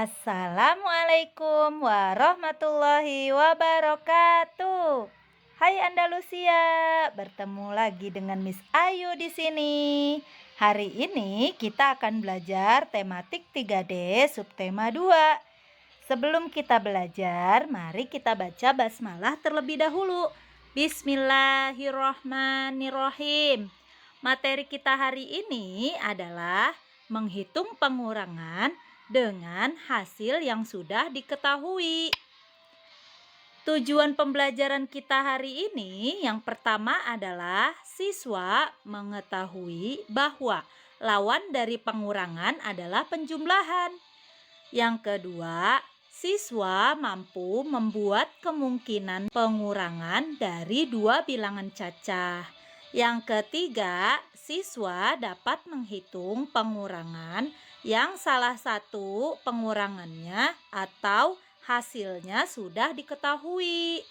Assalamualaikum warahmatullahi wabarakatuh. Hai Andalusia, bertemu lagi dengan Miss Ayu di sini. Hari ini kita akan belajar tematik 3D subtema 2. Sebelum kita belajar, mari kita baca basmalah terlebih dahulu. Bismillahirrohmanirrohim. Materi kita hari ini adalah menghitung pengurangan dengan hasil yang sudah diketahui. Tujuan pembelajaran kita hari ini yang pertama adalah siswa mengetahui bahwa lawan dari pengurangan adalah penjumlahan. Yang kedua, siswa mampu membuat kemungkinan pengurangan dari dua bilangan cacah. Yang ketiga, siswa dapat menghitung pengurangan yang salah satu pengurangannya atau hasilnya sudah diketahui.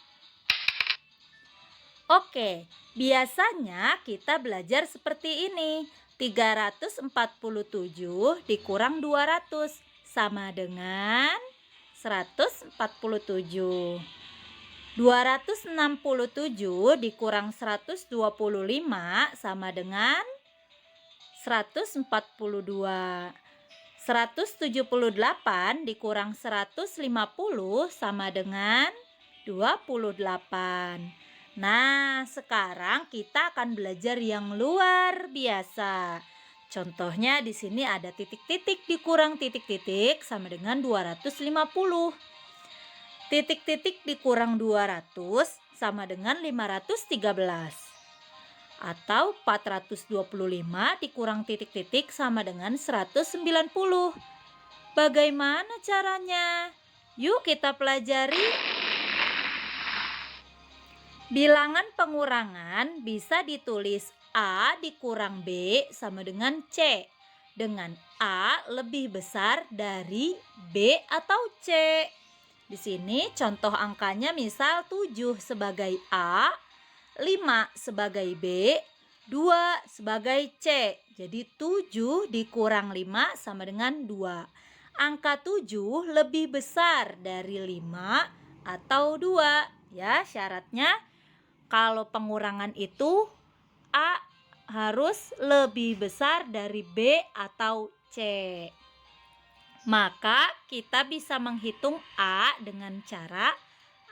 Oke, biasanya kita belajar seperti ini. 347 dikurang 200 sama dengan 147. 267 dikurang 125 sama dengan 142. 178 dikurang 150 sama dengan 28. Nah, sekarang kita akan belajar yang luar biasa. Contohnya di sini ada titik-titik dikurang titik-titik sama dengan 250. Titik-titik dikurang 200 sama dengan 513. Atau 425 dikurang titik-titik sama dengan 190. Bagaimana caranya? Yuk kita pelajari. Bilangan pengurangan bisa ditulis A dikurang B sama dengan C, dengan A lebih besar dari B atau C. Di sini contoh angkanya misal 7 sebagai A, 5 sebagai B, 2 sebagai C. Jadi 7 dikurang 5 sama dengan 2. Angka 7 lebih besar dari 5 atau 2. Ya, syaratnya kalau pengurangan itu A harus lebih besar dari B atau C. Maka kita bisa menghitung A dengan cara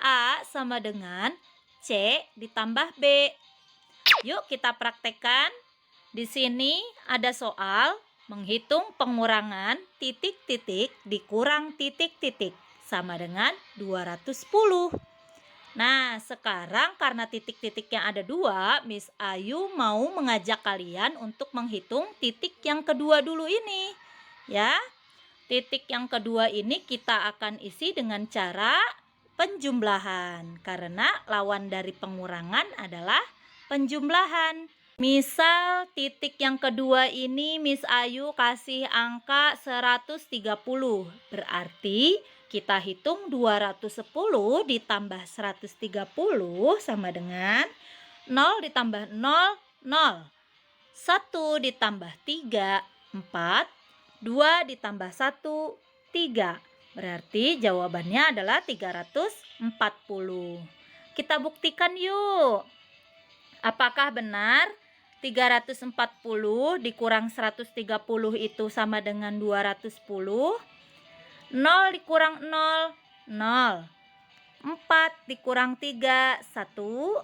A sama dengan C ditambah B. Yuk kita praktekkan. Di sini ada soal menghitung pengurangan titik-titik dikurang titik-titik sama dengan 210. Nah, sekarang karena titik-titiknya ada 2, Miss Ayu mau mengajak kalian untuk menghitung titik yang kedua dulu ini. Ya, titik yang kedua ini kita akan isi dengan cara penjumlahan, karena lawan dari pengurangan adalah penjumlahan. Misal titik yang kedua ini Miss Ayu kasih angka 130. Berarti kita hitung 210 ditambah 130 sama dengan 0 ditambah 0, 0. 1 ditambah 3, 4. 2 ditambah 1, 3. Berarti jawabannya adalah 340. Kita buktikan yuk. Apakah benar 340 dikurang 130 itu sama dengan 210? 0 dikurang 0, 0. 4 dikurang 3, 1.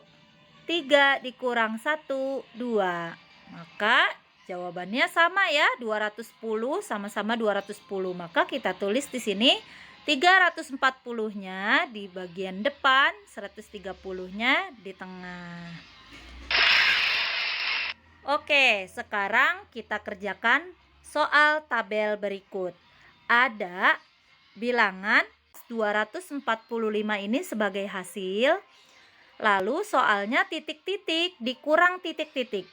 3 dikurang 1, 2. Maka jawabannya sama ya, 210 sama-sama 210. Maka kita tulis di sini 340-nya di bagian depan, 130-nya di tengah. Oke, sekarang kita kerjakan soal tabel berikut. Ada bilangan 245 ini sebagai hasil. Lalu soalnya titik-titik dikurang titik-titik.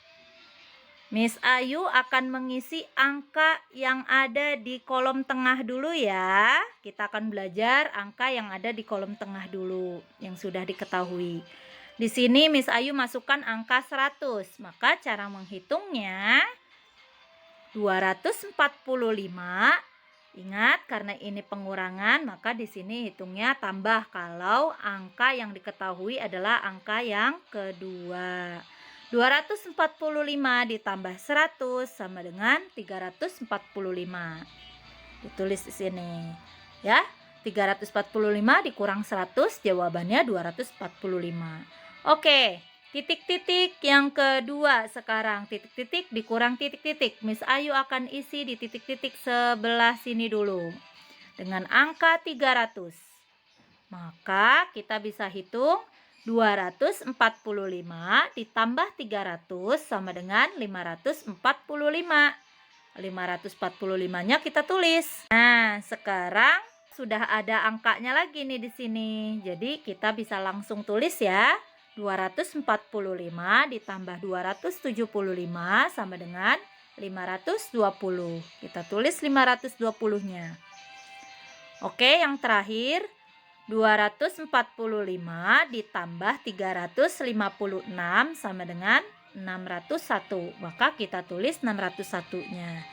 Miss Ayu akan mengisi angka yang ada di kolom tengah dulu ya. Kita akan belajar angka yang ada di kolom tengah dulu yang sudah diketahui. Di sini Miss Ayu masukkan angka 100. Maka cara menghitungnya 245 Ingat, karena ini pengurangan, maka di sini hitungnya tambah kalau angka yang diketahui adalah angka yang kedua. 245 ditambah 100 sama dengan 345. Ditulis di sini. Ya, 345 dikurang 100, jawabannya 245. Oke. Titik-titik yang kedua sekarang, titik-titik dikurang titik-titik. Miss Ayu akan isi di titik-titik sebelah sini dulu dengan angka 300. Maka kita bisa hitung 245 ditambah 300 sama dengan 545. 545-nya kita tulis. Nah, sekarang sudah ada angkanya lagi nih di sini. Jadi kita bisa langsung tulis ya. 245 ditambah 275 sama dengan 520. Kita tulis 520-nya. Oke, yang terakhir 245 ditambah 356 sama dengan 601. Maka kita tulis 601-nya.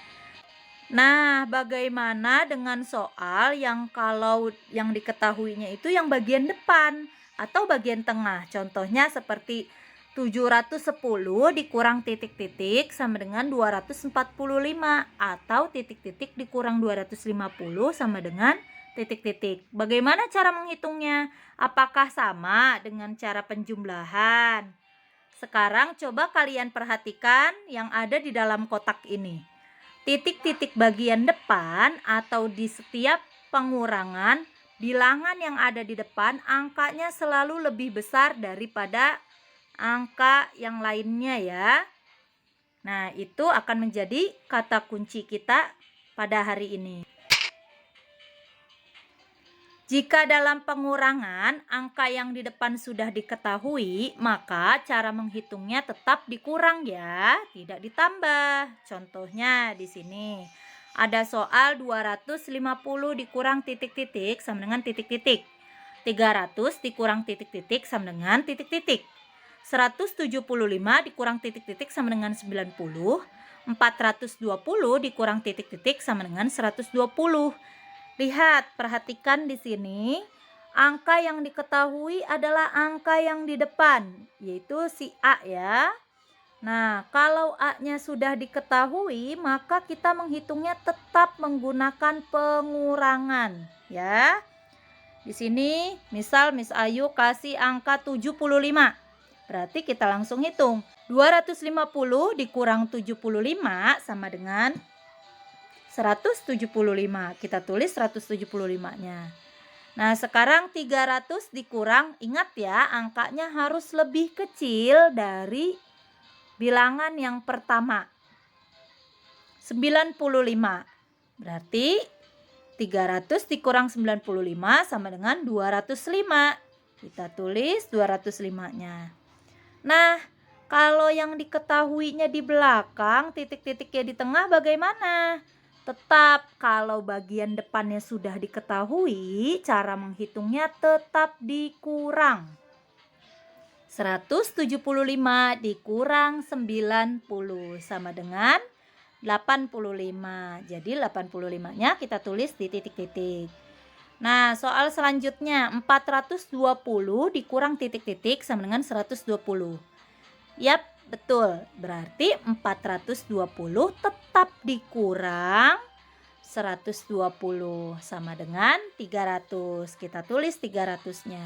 Nah, bagaimana dengan soal yang kalau yang diketahuinya itu yang bagian depan atau bagian tengah? Contohnya seperti 710 dikurang titik-titik sama dengan 245 atau titik-titik dikurang 250 sama dengan titik-titik. Bagaimana cara menghitungnya? Apakah sama dengan cara penjumlahan? Sekarang coba kalian perhatikan yang ada di dalam kotak ini. Titik-titik bagian depan atau di setiap pengurangan, bilangan yang ada di depan angkanya selalu lebih besar daripada angka yang lainnya ya. Nah, itu akan menjadi kata kunci kita pada hari ini. Jika dalam pengurangan angka yang di depan sudah diketahui, maka cara menghitungnya tetap dikurang ya, tidak ditambah. Contohnya di sini ada soal 250 dikurang titik-titik sama dengan titik-titik. 300 dikurang titik-titik sama dengan titik-titik. 175 dikurang titik-titik sama dengan 90. 420 dikurang titik-titik sama dengan 120. Lihat, perhatikan di sini. Angka yang diketahui adalah angka yang di depan, yaitu si A ya. Nah, kalau A-nya sudah diketahui, maka kita menghitungnya tetap menggunakan pengurangan ya. Di sini, misal Miss Ayu kasih angka 75. Berarti kita langsung hitung. 250 dikurang 75 sama dengan 175. Kita tulis 175-nya. Nah, sekarang 300 dikurang, ingat ya, angkanya harus lebih kecil dari bilangan yang pertama. 95. Berarti 300 dikurang 95 sama dengan 205. Kita tulis 205-nya. Nah, kalau yang diketahuinya di belakang, titik-titiknya di tengah bagaimana? Tetap kalau bagian depannya sudah diketahui, cara menghitungnya tetap dikurang. 175 dikurang 90 sama dengan 85. Jadi 85-nya kita tulis di titik-titik. Nah, soal selanjutnya 420 dikurang titik-titik sama dengan 120. Yap, betul. Berarti 420 tetap dikurang 120 sama dengan 300. Kita tulis 300-nya.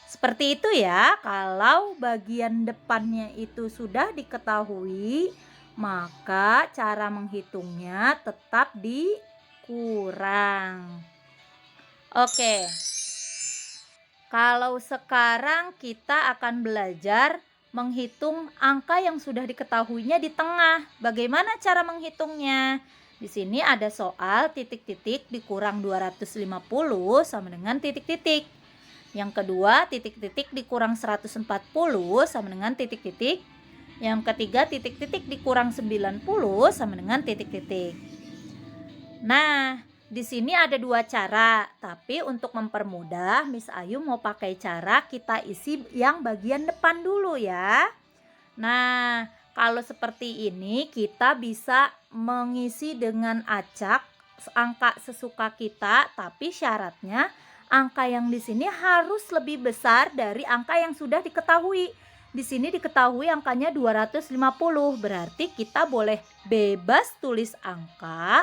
Seperti itu ya, kalau bagian depannya itu sudah diketahui, maka cara menghitungnya tetap dikurang. Oke. Kalau sekarang kita akan belajar menghitung angka yang sudah diketahuinya di tengah. Bagaimana cara menghitungnya? Di sini ada soal titik-titik dikurang 250 sama dengan titik-titik. Yang kedua, titik-titik dikurang 140 sama dengan titik-titik. Yang ketiga, titik-titik dikurang 90 sama dengan titik-titik. Nah, di sini ada dua cara, tapi untuk mempermudah, Miss Ayu mau pakai cara kita isi yang bagian depan dulu ya. Nah, kalau seperti ini kita bisa mengisi dengan acak angka sesuka kita, tapi syaratnya angka yang di sini harus lebih besar dari angka yang sudah diketahui. Di sini diketahui angkanya 250, berarti kita boleh bebas tulis angka,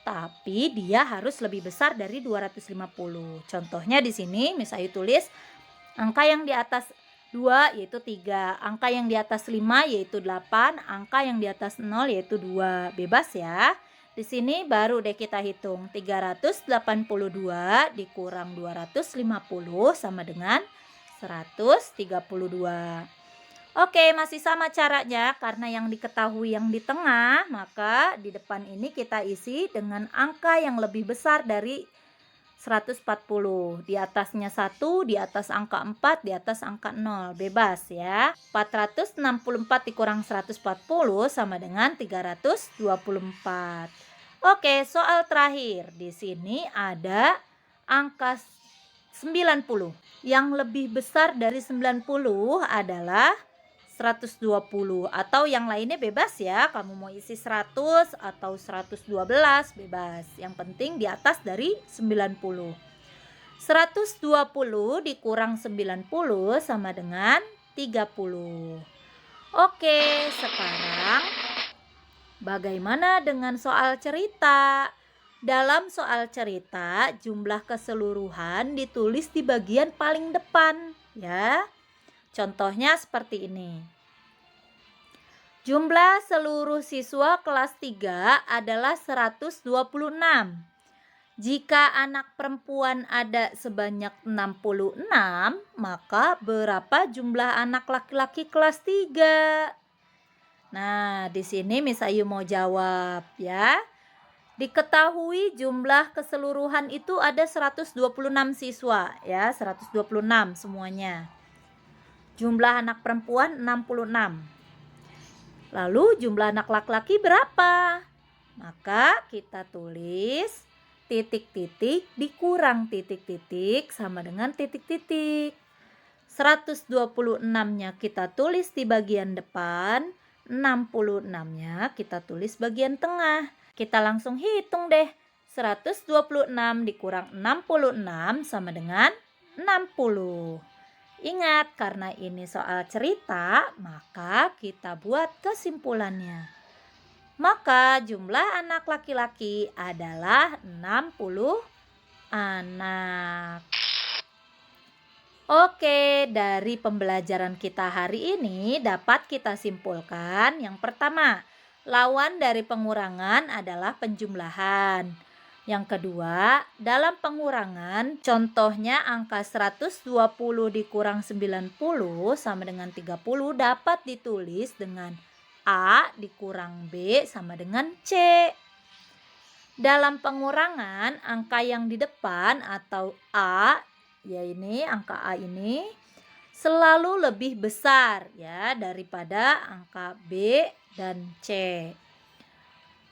tapi dia harus lebih besar dari 250. Contohnya di sini misalnya tulis angka yang di atas 2 yaitu 3, angka yang di atas 5 yaitu 8, angka yang di atas 0 yaitu 2. Bebas ya. Di sini baru deh kita hitung 382 dikurang 250 sama dengan 132. Oke, masih sama caranya karena yang diketahui yang di tengah, maka di depan ini kita isi dengan angka yang lebih besar dari 140. Di atasnya 1, di atas angka 4, di atas angka 0. Bebas ya. 464 dikurang 140 sama dengan 324. Oke, soal terakhir. Di sini ada angka 90. Yang lebih besar dari 90 adalah 120 atau yang lainnya bebas ya. Kamu mau isi 100 atau 112 bebas. Yang penting di atas dari 90. 120 dikurang 90 sama dengan 30. Oke, sekarang bagaimana dengan soal cerita? Dalam soal cerita, jumlah keseluruhan ditulis di bagian paling depan, ya. Contohnya seperti ini. Jumlah seluruh siswa kelas 3 adalah 126. Jika anak perempuan ada sebanyak 66, maka berapa jumlah anak laki-laki kelas 3? Nah, di sini Miss Ayu mau jawab ya. Diketahui jumlah keseluruhan itu ada 126 siswa ya, 126 semuanya. Jumlah anak perempuan 66. Lalu jumlah anak laki-laki berapa? Maka kita tulis titik-titik dikurang titik-titik sama dengan titik-titik. 126-nya kita tulis di bagian depan, 66-nya kita tulis bagian tengah. Kita langsung hitung deh. 126 dikurang 66 sama dengan 60. Ingat, karena ini soal cerita, maka kita buat kesimpulannya. Maka jumlah anak laki-laki adalah 60 anak. Oke, dari pembelajaran kita hari ini dapat kita simpulkan. Yang pertama, lawan dari pengurangan adalah penjumlahan. Yang kedua, dalam pengurangan, contohnya angka 120 dikurang 90 sama dengan 30 dapat ditulis dengan A dikurang B sama dengan C. Dalam pengurangan, angka yang di depan atau A, ya ini angka A ini, selalu lebih besar ya daripada angka B dan C.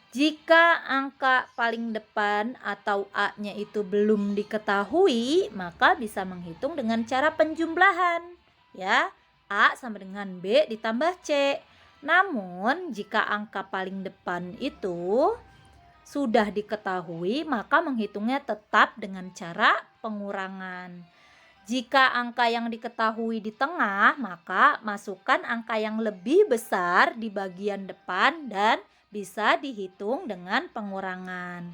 Jika angka paling depan atau A-nya itu belum diketahui, maka bisa menghitung dengan cara penjumlahan. Ya, A sama dengan B ditambah C. Namun, jika angka paling depan itu sudah diketahui, maka menghitungnya tetap dengan cara pengurangan. Jika angka yang diketahui di tengah, maka masukkan angka yang lebih besar di bagian depan dan bisa dihitung dengan pengurangan.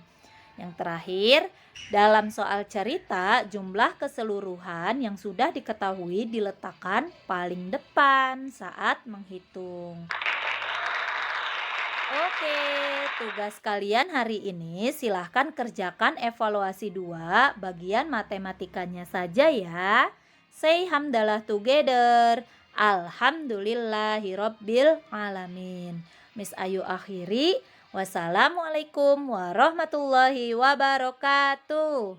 Yang terakhir, dalam soal cerita, jumlah keseluruhan yang sudah diketahui diletakkan paling depan saat menghitung. Oke, tugas kalian hari ini silahkan kerjakan evaluasi 2 bagian matematikanya saja ya. Say hamdalah together. Alhamdulillahirabbil alamin. Miss Ayu akhiri. Wassalamualaikum warahmatullahi wabarakatuh.